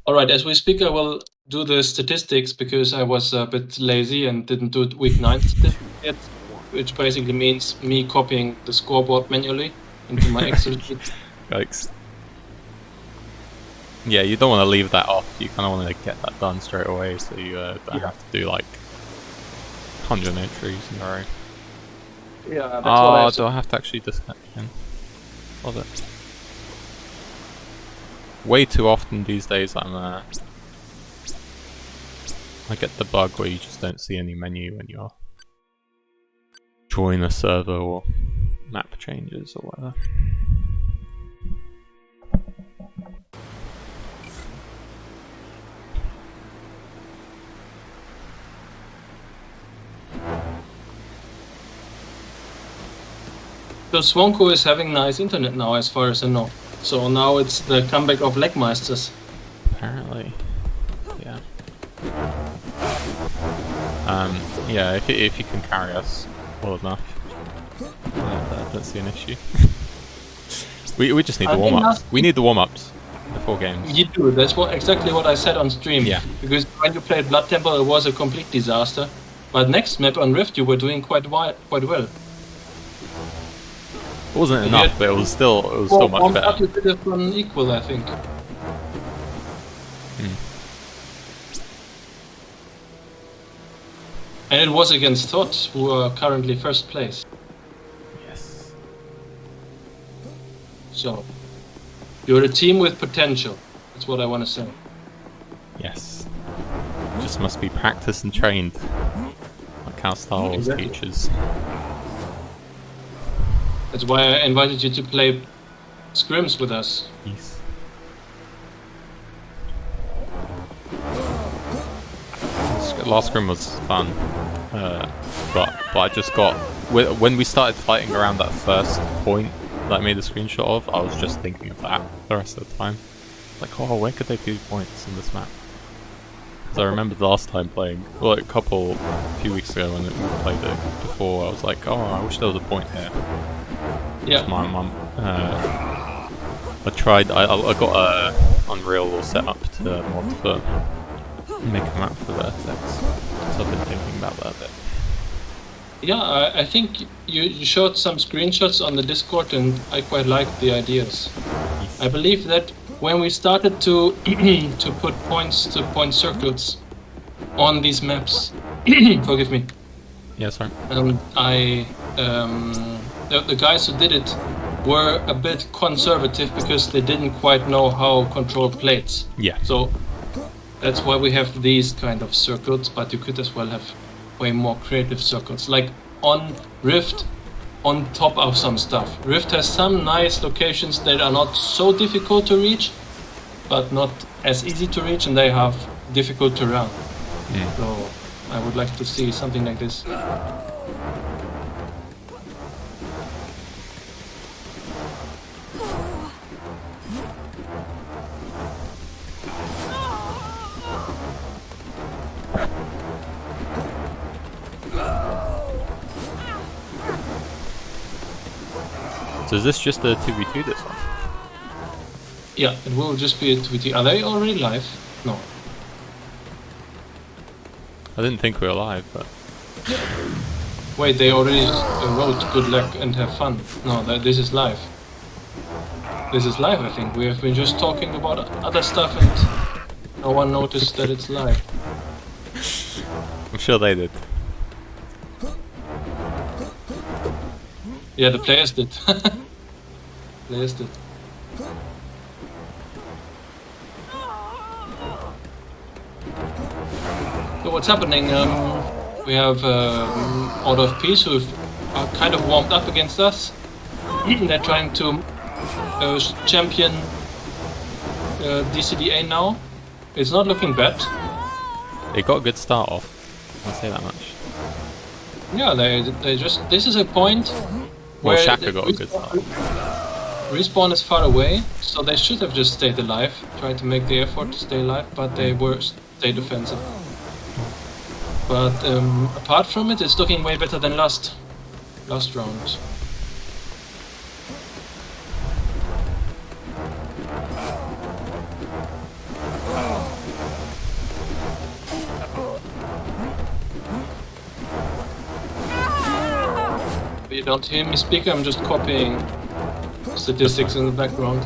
Alright, as we speak, I will do the statistics because I was a bit lazy and didn't do week 9 statistics yet, which basically means me copying the scoreboard manually into my Excel sheet. Yikes. Yeah, you don't want to leave that off. You kind of want to get that done straight away, so you don't have to do like 100 entries in a row. Yeah, that's what I have do I have to actually disconnect again? Love it. Way too often these days I get the bug where you just don't see any menu when you're join a server or map changes or whatever. So Swanko is having nice internet now, as far as I know. So now it's the comeback of Legmeisters. Apparently, yeah. Yeah. If you can carry us well enough, I don't see an issue. we just need the warm-ups. We need the warm-ups before games. You do. That's exactly what I said on stream. Yeah. Because when you played Blood Temple, it was a complete disaster. But next map on Rift, you were doing quite well. It wasn't enough, but it was still much better. You did it on equal, I think. And it was against Thoughts, who are currently first place. Yes. So, you're a team with potential. That's what I want to say. Yes. Just must be practiced and trained, like how Star Wars teaches. That's why I invited you to play scrims with us. Yes. Last scrim was fun, but I just got when we started fighting around that first point that I made a screenshot of. I was just thinking of that the rest of the time. Like, oh, where could they be points in this map? Because I remember the last time playing, well, a few weeks ago when we played it before, I was like, oh, I wish there was a point here. Yeah. My mum. I tried. I got a Unreal set up to mod for make a map for Vertex. So I've been thinking about that a bit. Yeah, I think you showed some screenshots on the Discord, and I quite liked the ideas. Yes. I believe that when we started to to put points to point circles on these maps, forgive me. Yeah, sorry. The guys who did it were a bit conservative because they didn't quite know how control plates. Yeah. So that's why we have these kind of circles, but you could as well have way more creative circles. Like on Rift, on top of some stuff. Rift has some nice locations that are not so difficult to reach, but not as easy to reach, and they have difficult terrain. So I would like to see something like this. So is this just a 2v2 this one? Yeah, it will just be a 2v2. Are they already live? No. I didn't think we were live, but... Wait, they already wrote good luck and have fun. No, this is live. This is live, I think. We have been just talking about other stuff and no one noticed that it's live. I'm sure they did. Yeah, the players did. Players did. So what's happening? We have Out of Peace who are kind of warmed up against us. They're trying to champion DCDA now. It's not looking bad. They got a good start off. I'll say that much. Yeah, they just... This is a point Well, where Shaka got a good start. Respawn is far away, so they should have just stayed alive. Tried to make the effort to stay alive, but they were stay defensive. But apart from it, it's looking way better than last round. You don't hear me speak, I'm just copying statistics in the background.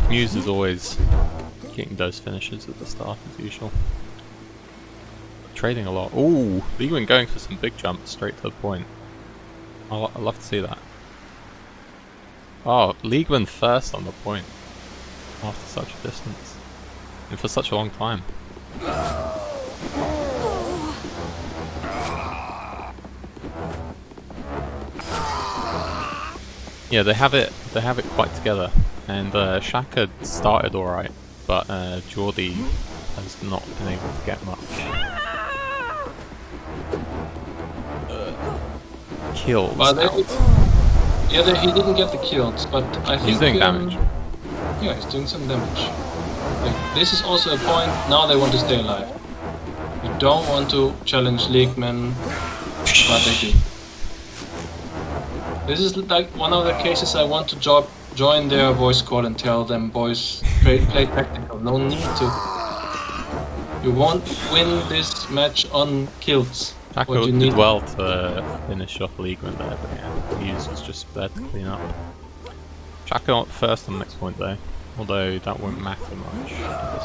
Muse is always getting those finishes at the start as usual. Trading a lot. Ooh, Leewin going for some big jumps straight to the point. I'd love to see that. Oh, Leewin first on the point after such a distance and for such a long time. Yeah, they have it quite together, and Shaka started alright, but Geordie has not been able to get much. Kills he didn't get the kills, but I think he's doing damage. Yeah, he's doing some damage. Like, this is also a point. Now they want to stay alive. You don't want to challenge Leaguemen, but they do. This is like one of the cases I want to join their voice call and tell them, boys, play tactical. No need to. You won't win this match on kills. Shaka did well to finish off Leagueman there, but yeah, Muse was just there to clean up. Shaka got first on the next point though, although that won't matter much at this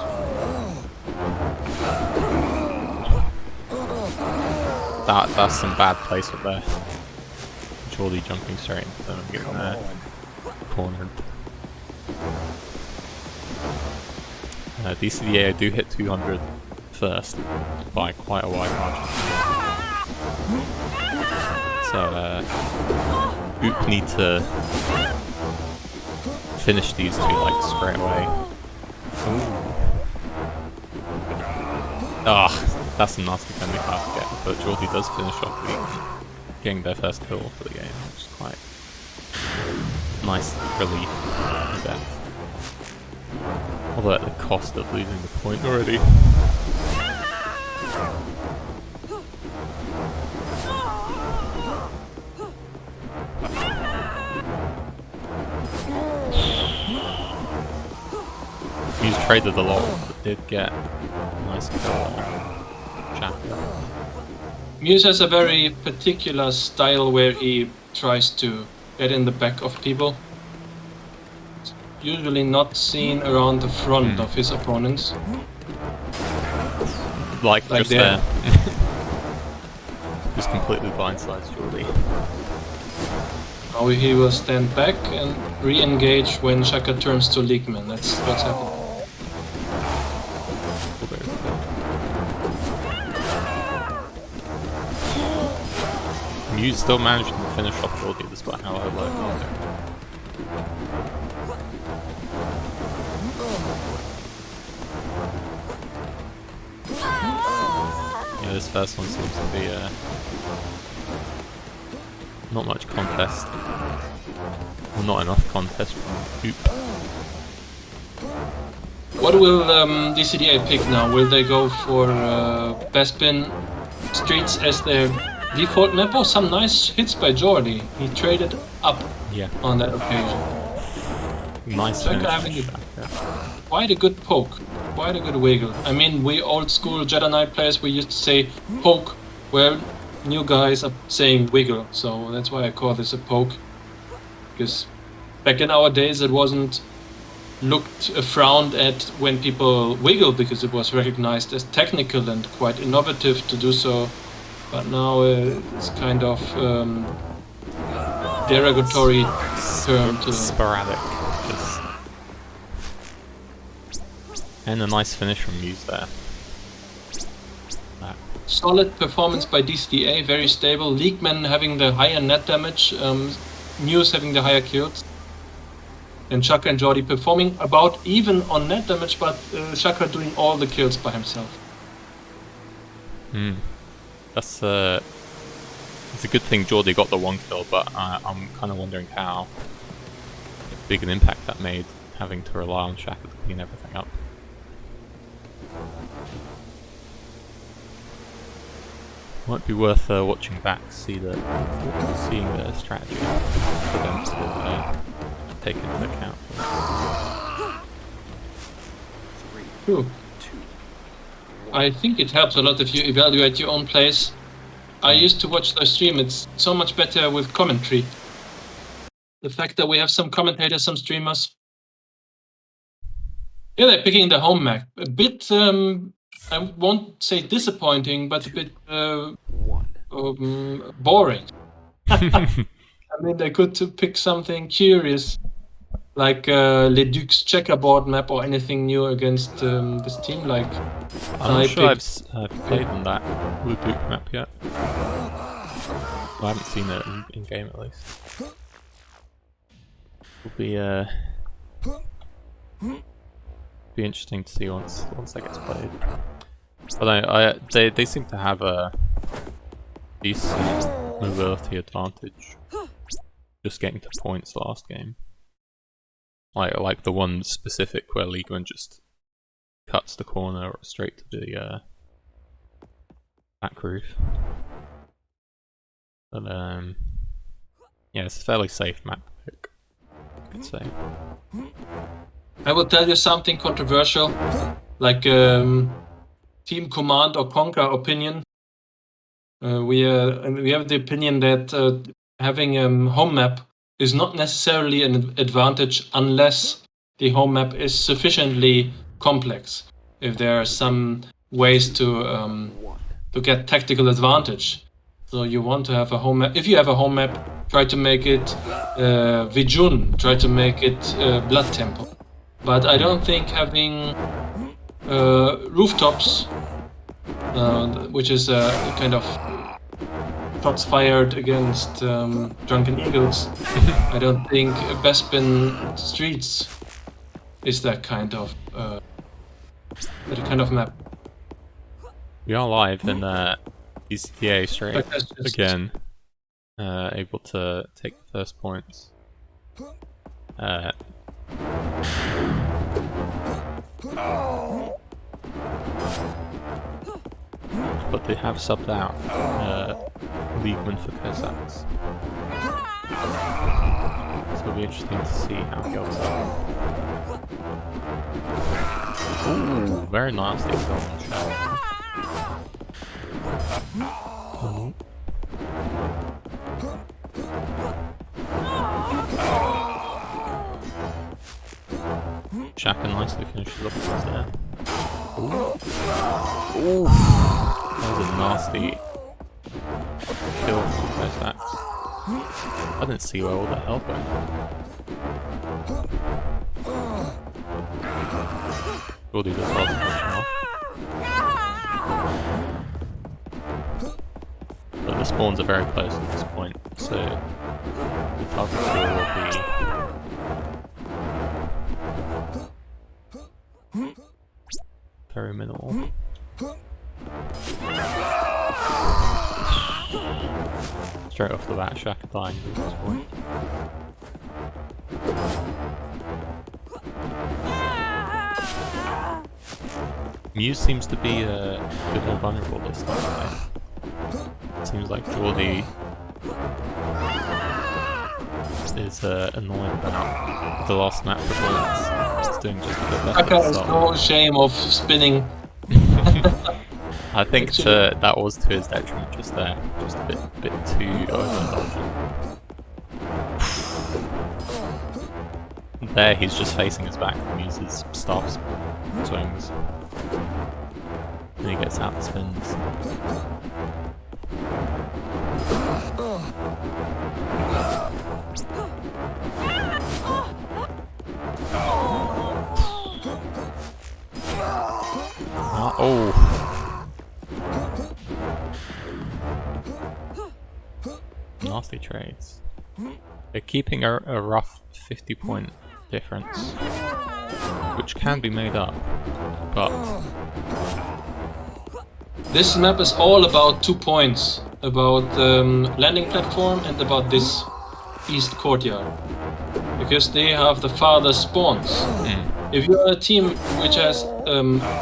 point. That's some bad placement there. Geordie jumping straight into them and getting cornered. DCDA do hit 200 first by quite a wide margin. So OoP need to finish these two like straight away. Ah, that's some nasty kind of to get, but Geordie does finish off getting their first kill for the game, which is quite nice relief in that. Although at the cost of losing the point already. He's traded a lot, but did get a nice kill on Shaka. Muse has a very particular style where he tries to get in the back of people. It's usually not seen around the front of his opponents. Like just there. Just completely blindsides Geordie. Now he will stand back and re-engage when Shaka turns to Leagueman. That's what's happening. Muse still managing to finish off Geordie despite how I like it. Yeah, this first one seems to be not much contest. Well, not enough contest from OoP. What will DCDA pick now? Will they go for Bespin Streets as their default map, or some nice hits by Geordie? He traded up on that occasion. Nice finish. Having quite a good poke, quite a good wiggle. I mean, we old school Jedi Knight players, we used to say poke, where new guys are saying wiggle, so that's why I call this a poke. Because back in our days it wasn't frowned at when people wiggle, because it was recognized as technical and quite innovative to do so. But now it's kind of derogatory term to sporadic. And a nice finish from Muse there. Solid performance by DCDA, very stable. Leagueman having the higher net damage, Muse having the higher kills. And Shaka and Geordie performing about even on net damage, but Shaka doing all the kills by himself. That's it's a good thing Geordie got the one kill, but I'm kind of wondering how big an impact that made, having to rely on Shaka to clean everything up. Might be worth watching back to see seeing the strategy for them to take into account. 3, 2, 1. I think it helps a lot if you evaluate your own plays. I used to watch the stream. It's so much better with commentary. The fact that we have some commentators, some streamers. Yeah, they're picking the home map. A bit, I won't say disappointing, but a bit boring. I mean, they could pick something curious, like Les Ducs checkerboard map or anything new against this team. Like I'm not sure I've played on that Blue Duke map yet. I haven't seen it in game at least. It'll be interesting to see once that gets played. But they seem to have a decent mobility advantage. Just getting to points last game. Like the one specific where Leagueman just cuts the corner or straight to the back roof. But yeah, it's a fairly safe map pick, I could say. I will tell you something controversial, like team command or conquer opinion. We have the opinion that having a home map is not necessarily an advantage unless the home map is sufficiently complex. If there are some ways to get tactical advantage. So you want to have a home map. If you have a home map, try to make it Vijun, try to make it Blood Temple. But I don't think having rooftops, which is a kind of shots fired against Drunken Eagles, I don't think Bespin Streets is that kind of map. We are live in ECTA straight again, able to take the first points. But they have subbed out Leagueman for Kazakhs. So it'll be interesting to see how he holds up. Ooh, very nasty golden shot. Shaka nicely finishes off his there. Ooh. Ooh. That was a nasty kill from Kazakhs. I didn't see where all that help went. We'll do this last punch now. But the spawns are very close at this point, so the target score will be very minimal. Straight off the bat, Shaka dying at this point. Muse seems to be a bit more vulnerable this time. It seems like Geordie is annoying about the last map performance. It's doing just a bit better. Shaka has no shame of spinning. I think that was to his detriment just there. Just a bit too overindulgent. There he's just facing his back and uses staff swings. And he gets out the spins. Oh! Nasty trades. They're keeping a rough 50-point difference, which can be made up, but... This map is all about 2 points, about landing platform and about this east courtyard, because they have the farthest spawns. If you're a team which has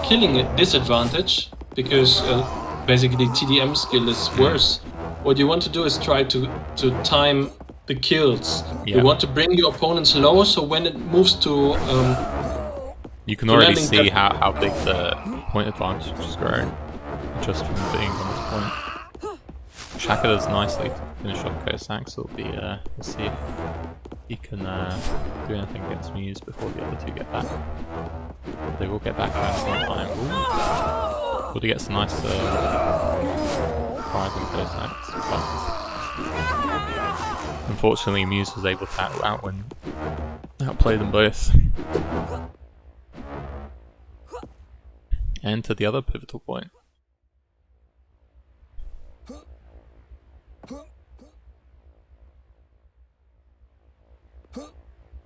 killing disadvantage, because basically TDM skill is worse, what you want to do is try to time the kills. Yeah. You want to bring your opponents low, so when it moves to You can already landing see that- how big the point advantage is growing just from being on this point. Shaka does nicely to finish off Kosak, so it'll be, we'll see if he can do anything against Muse before the other two get back. They will get back around the same time. Ooh. Would he gets a nice prize on Kosaks, but unfortunately Muse was able to outplay them both. And to the other pivotal point.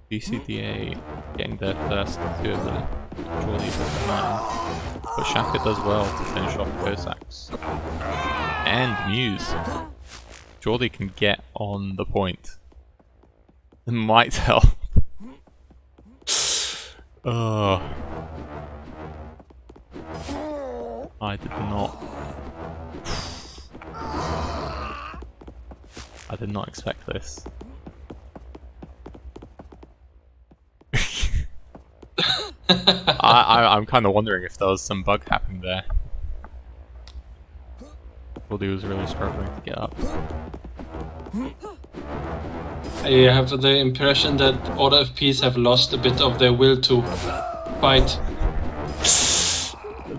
BCDA getting there first, two of them. Jordy does 9. But Shaka does well to finish off Kosaks. And Muse. Jordy can get on the point. It might help. Oh. I did not expect this. I'm kind of wondering if there was some bug happening there. Jordy was really struggling to get up. I have the impression that Order of Peace have lost a bit of their will to fight.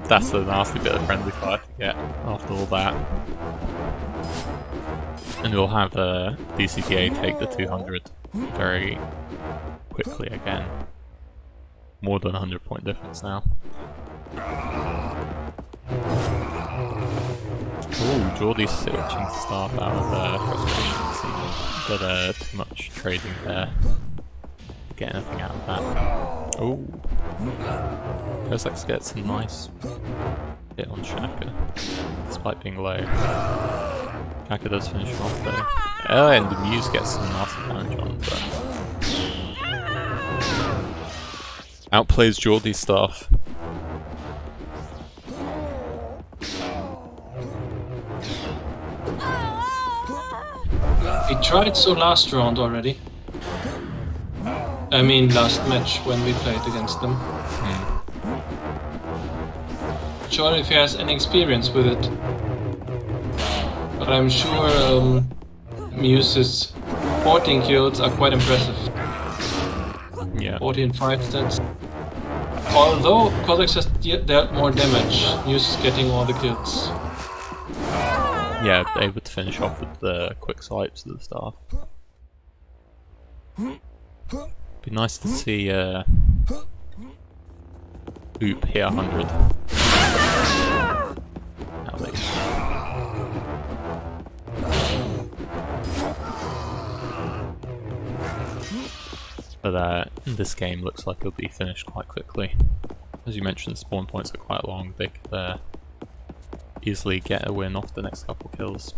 That's a nasty bit of friendly fire to get after all that. And we'll have DCDA take the 200 very quickly again. More than 100 point difference now. Ooh, Jordy's switching to staff out of frustration, it seems. But too much trading there. Get anything out of that. Ooh. Kosaks gets a nice hit on Shaka, despite being low. Shaka does finish him off though. Oh, and the Muse gets some nasty damage on, but outplays Jordy's staff. He tried so last round already. I mean last match when we played against them. Not sure if he has any experience with it. But I'm sure Muse's 14 kills are quite impressive. Yeah. 14 5 stats. Although Kosaks has dealt more damage, Muse is getting all the kills. Yeah, able to finish off with the quick swipes of the staff. Be nice to see OoP hit 100. Now they... But this game looks like it'll be finished quite quickly. As you mentioned, spawn points are quite long. They could easily get a win off the next couple kills.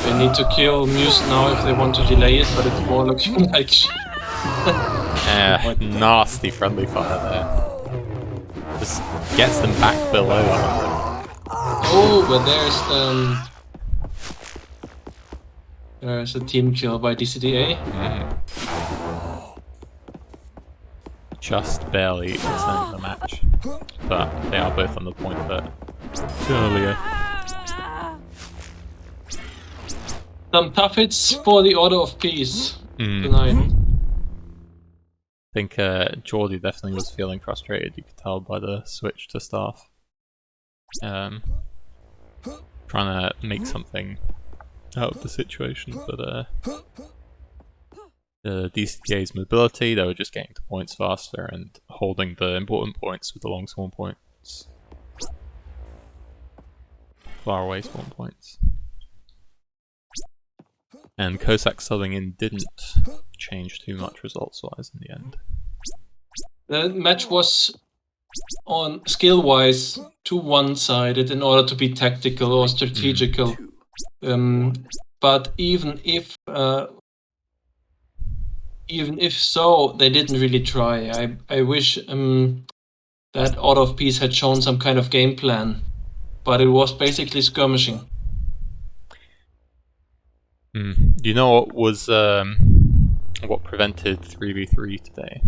They need to kill Muse now if they want to delay it, but it's more looking like nasty friendly fire there. Just gets them back below 100. Oh, but there's a team kill by DCDA. Just barely extending the match, but they are both on the point but earlier. Some tough hits for the Order of Peace tonight. I think Jordy definitely was feeling frustrated, you could tell by the switch to staff. Trying to make something out of the situation, but the DCDA's mobility, they were just getting to points faster and holding the important points with the long spawn points. Far away spawn points. And Kosak subbing in didn't change too much results-wise in the end. The match was on skill-wise too one-sided in order to be tactical or strategical. But even if so, they didn't really try. I wish that Order of Peace had shown some kind of game plan, but it was basically skirmishing. Do you know what was what prevented 3v3 today?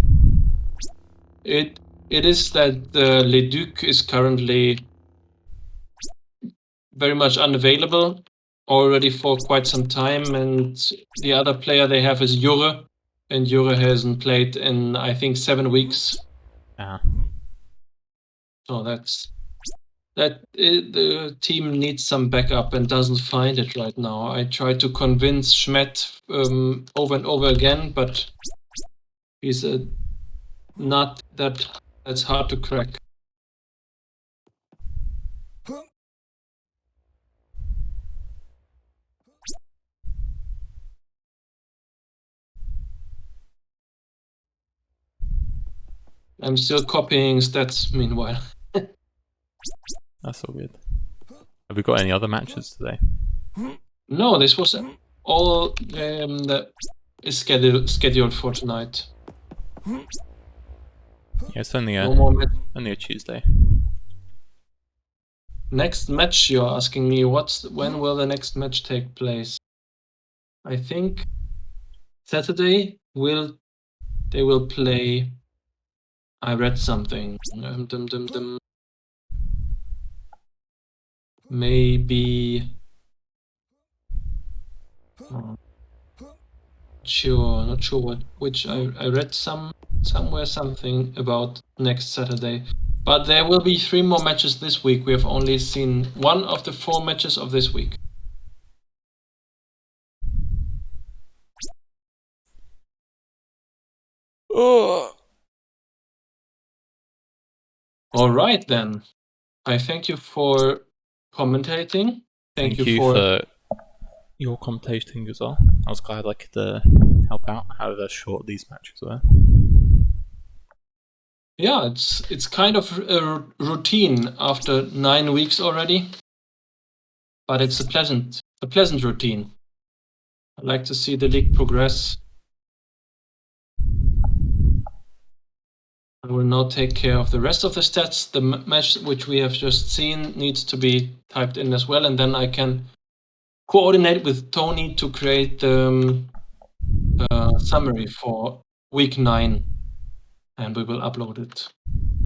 It it is that Le Duc is currently very much unavailable already for quite some time, and the other player they have is Jure, and Jure hasn't played in, I think, 7 weeks. So the team needs some backup and doesn't find it right now. I tried to convince Schmidt over and over again, but he's not that's hard to crack. I'm still copying stats meanwhile. That's all good. Have we got any other matches today? No, this was all that is scheduled for tonight. Yeah, it's only No more only a Tuesday. Next match, you're asking me when will the next match take place? I think Saturday they will play. I read something. Maybe. Not sure which I read somewhere something about next Saturday. But there will be 3 more matches this week. We have only seen 1 of the 4 matches of this week. Oh. All right then. I thank you for commentating. Thank you for your commentating as well. I was glad I could help out however short these matches were. Yeah, it's kind of a routine after 9 weeks already, but it's a pleasant routine. I like to see the league progress. I will now take care of the rest of the stats. The match which we have just seen needs to be typed in as well, and then I can coordinate with Tony to create the summary for week 9, and we will upload it.